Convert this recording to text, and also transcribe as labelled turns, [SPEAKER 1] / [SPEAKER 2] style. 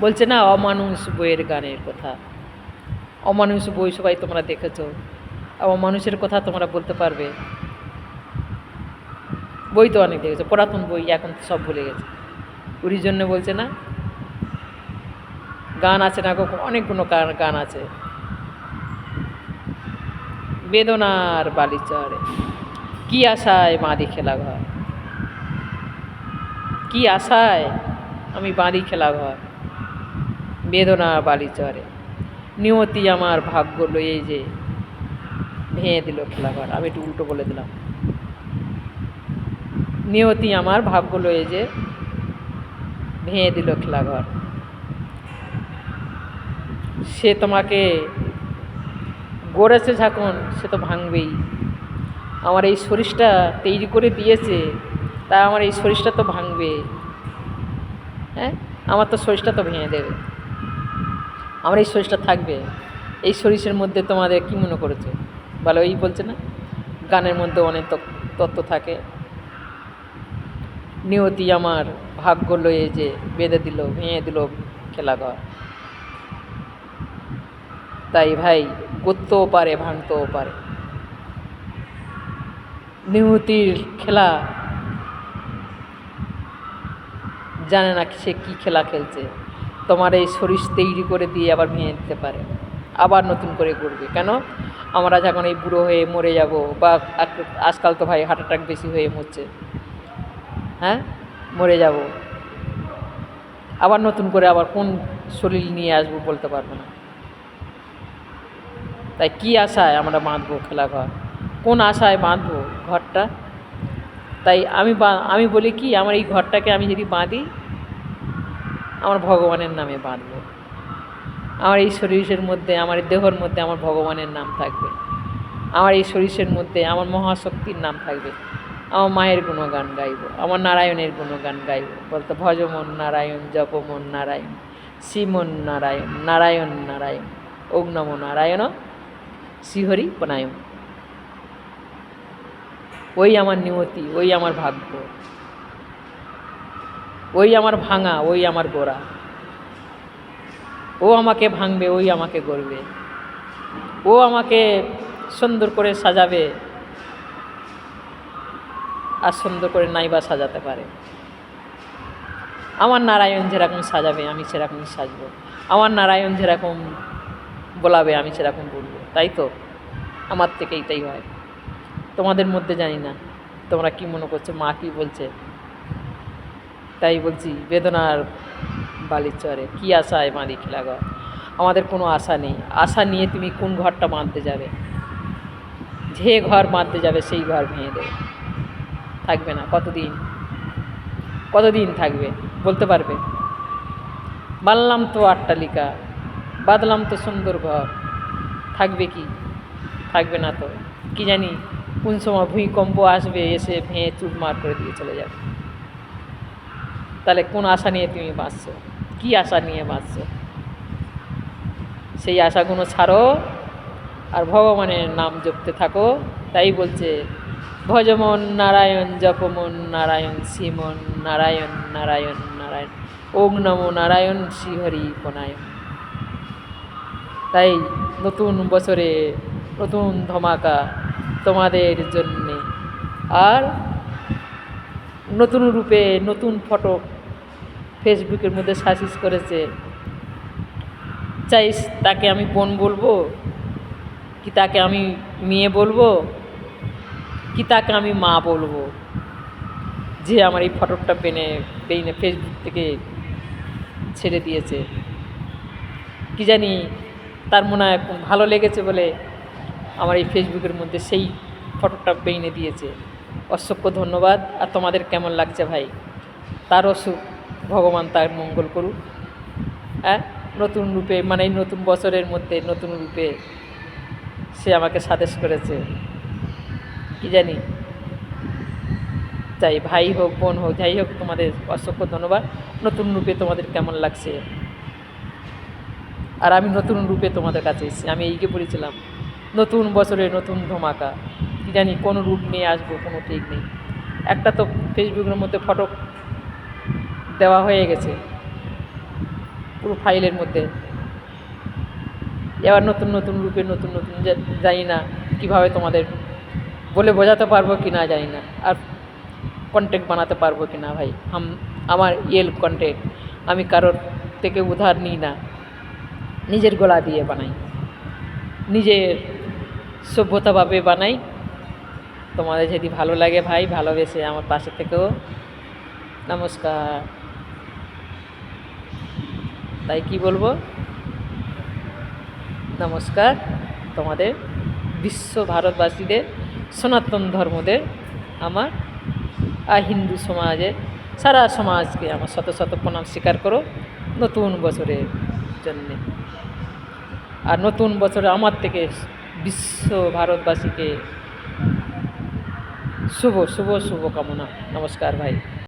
[SPEAKER 1] বলছে না অমানুষ বইয়ের গানের কথা। অমানুষ বই সবাই তোমরা দেখেছো, অমানুষের কথা তোমরা বলতে পারবে? বই তো অনেক দেখেছো, পুরাতন বই, এখন তো সব ভুলে গেছে। ওরই জন্য বলছে না, গান আছে না গো, অনেকগুলো গান আছে। বেদনার বালি চরে কি আশায় বাঁধি খেলা ঘর, কি আশায় আমি বাঁধি খেলা ঘর, বেদনার বালি চরে নিয়তি আমার ভাগ্য লয়ে যে ভেঙে দিল খেলাঘর। আমি একটু উল্টো বলে দিলাম, নিয়তি আমার ভাগ্য লয়ে যে ভেঙে দিল খেলাঘর। সে তোমাকে গড়েছে যখন, সে তো ভাঙবেই। আমার এই শরীরটা তৈরি করে দিয়েছে, তাই আমার এই শরীরটা তো ভাঙবে। হ্যাঁ, আমার তো শরীরটা তো ভেঙে দেবে। আমার এই শরীরটা থাকবে, এই শরীরের মধ্যে তোমাদের কী মনে করেছো বলো? এই বলছে না, গানের মধ্যে অনেক তত্ত্ব থাকে। নিয়তি আমার ভাগ্য লয়ে যে বেঁধে দিল, ভেঙে দিল খেলাঘর। তাই ভাই, করতেও পারে, ভাঙতেও পারে। নিয়তির খেলা জানে না সে কী খেলা খেলছে। তোমার এই শরীর তৈরি করে দিয়ে আবার ভেঙে দিতে পারে, আবার নতুন করে করবে। কেন? আমরা যখন এই বুড়ো হয়ে মরে যাব, বা আজকাল তো ভাই হার্ট অ্যাটাক বেশি হয়ে মরছে, হ্যাঁ, মরে যাব, আবার নতুন করে আবার কোন শরীর নিয়ে আসবো বলতে পারবো না। তাই কী আশায় আমরা বাঁধবো খেলাঘর, কোন আশায় বাঁধবো ঘরটা? তাই আমি বলি কি, আমার এই ঘরটাকে আমি যদি বাঁধি, আমার ভগবানের নামে বাঁধবো। আমার এই শরীরের মধ্যে, আমার এই দেহর মধ্যে আমার ভগবানের নাম থাকবে। আমার এই শরীরের মধ্যে আমার মহাশক্তির নাম থাকবে। আমার মায়ের গুণগান গাইব, আমার নারায়ণের গুণগান গাইব। বলতে ভজমন নারায়ণ, জপমন নারায়ণ, শ্রীমন নারায়ণ, নারায়ণ নারায়ণ, ওং নমো নারায়ণ, শ্রীহরি প্রণায়ন। ওই আমার নিয়তি, ওই আমার ভাগ্য, ওই আমার ভাঙা, ওই আমার গোড়া। ও আমাকে ভাঙবে, ওই আমাকে গড়বে, ও আমাকে সুন্দর করে সাজাবে, আর সুন্দর করে নাইবা সাজাতে পারে। আমার নারায়ণ যেরকম সাজাবে, আমি সেরকমই সাজবো। আমার নারায়ণ যেরকম বলাবে, আমি সেরকম বলবো। তাই তো, আমার থেকে এইটাই হয়। তোমাদের মধ্যে জানি না তোমরা কি মনে করছো, মা কি বলছে। তাই বলছি, বেদনার বালির চরে কি আশায় বাঁধি খেলাঘর। আমাদের কোনো আশা নেই। আশা নিয়ে তুমি কোন ঘরটা বাঁধতে যাবে? যে ঘর বাঁধতে যাবে সেই ঘর ভেঙে দেবে, থাকবে না। কতদিন থাকবে বলতে পারবে? বানলাম তো অট্টালিকা, বাঁধলাম তো সুন্দর ঘর, থাকবে কি? থাকবে না তো। কি জানি কোন সময় ভূমিকম্প আসবে, এসে ভেঙে চুরমার করে দিয়ে চলে যাবে। তাহলে কোন আশা নিয়ে তুমি বাঁচছো? কি আশা নিয়ে বাঁচছো? সেই আশাগুলো ছাড়ো, আর ভগবানের নাম জপতে থাকো। তাই বলছে, ভজমন নারায়ণ, জপমন নারায়ণ, শ্রীমন নারায়ণ, নারায়ণ নারায়ণ, ওং নমো নারায়ণ, শ্রীহরি প্রণায়ন। তাই নতুন বছরে নতুন ধমাকা তোমাদের জন্যে, আর নতুন রূপে নতুন ফটো ফেসবুকের মধ্যে সাজেস্ট করেছে। চাই তাকে আমি বোন বলবো, কি তাকে আমি মেয়ে বলবো, কি তাকে আমি মা বলবো, যে আমার এই ফটোটা পেনে ফেসবুক থেকে ছেড়ে দিয়েছে। কি জানি তার মনে হয় ভালো লেগেছে বলে আমার এই ফেসবুকের মধ্যে সেই ফটোটা পেনে দিয়েছে। অসংখ্য ধন্যবাদ। আর তোমাদের কেমন লাগছে ভাই? তারও ভগবান তার মঙ্গল করুক। হ্যাঁ, নতুন রূপে, মানে এই নতুন বছরের মধ্যে নতুন রূপে সে আমাকে সাজেস্ট করেছে। কি জানি, চাই ভাই হোক, বোন হোক, যাই হোক, তোমাদের অসংখ্য ধন্যবাদ। নতুন রূপে তোমাদের কেমন লাগছে? আর আমি নতুন রূপে তোমাদের কাছে এসেছি। আমি এইকে বলেছিলাম, নতুন বছরে নতুন ধমাকা। কি জানি কোন রূপ নিয়ে আসবো, কোনো ঠিক নেই। একটা তো ফেসবুকের মধ্যে ফটো দেওয়া হয়ে গেছে, পুরো ফাইলের মধ্যে। এবার নতুন নতুন রূপে নতুন নতুন জানি না কীভাবে তোমাদের বলে বোঝাতে পারবো কি না জানি না, আর কন্টেন্ট বানাতে পারবো কি না ভাই। আমার কন্টেন্ট আমি কারোর থেকে উধার নিই না, নিজের গলা দিয়ে বানাই, নিজের সভ্যতাভাবে বানাই। তোমাদের যদি ভালো লাগে ভাই, ভালোবেসে আমার পাশে থেকেও। নমস্কার। তাই কি বলবো, নমস্কার তোমাদের বিশ্ব ভারতবাসীদের, সনাতন ধর্মদের, আমার আর হিন্দু সমাজের সারা সমাজকে আমার শত শত প্রণাম স্বীকার করো নতুন বছরের জন্যে। আর নতুন বছরে আমার থেকে বিশ্ব ভারতবাসীকে শুভ শুভ শুভ কামনা। নমস্কার ভাই।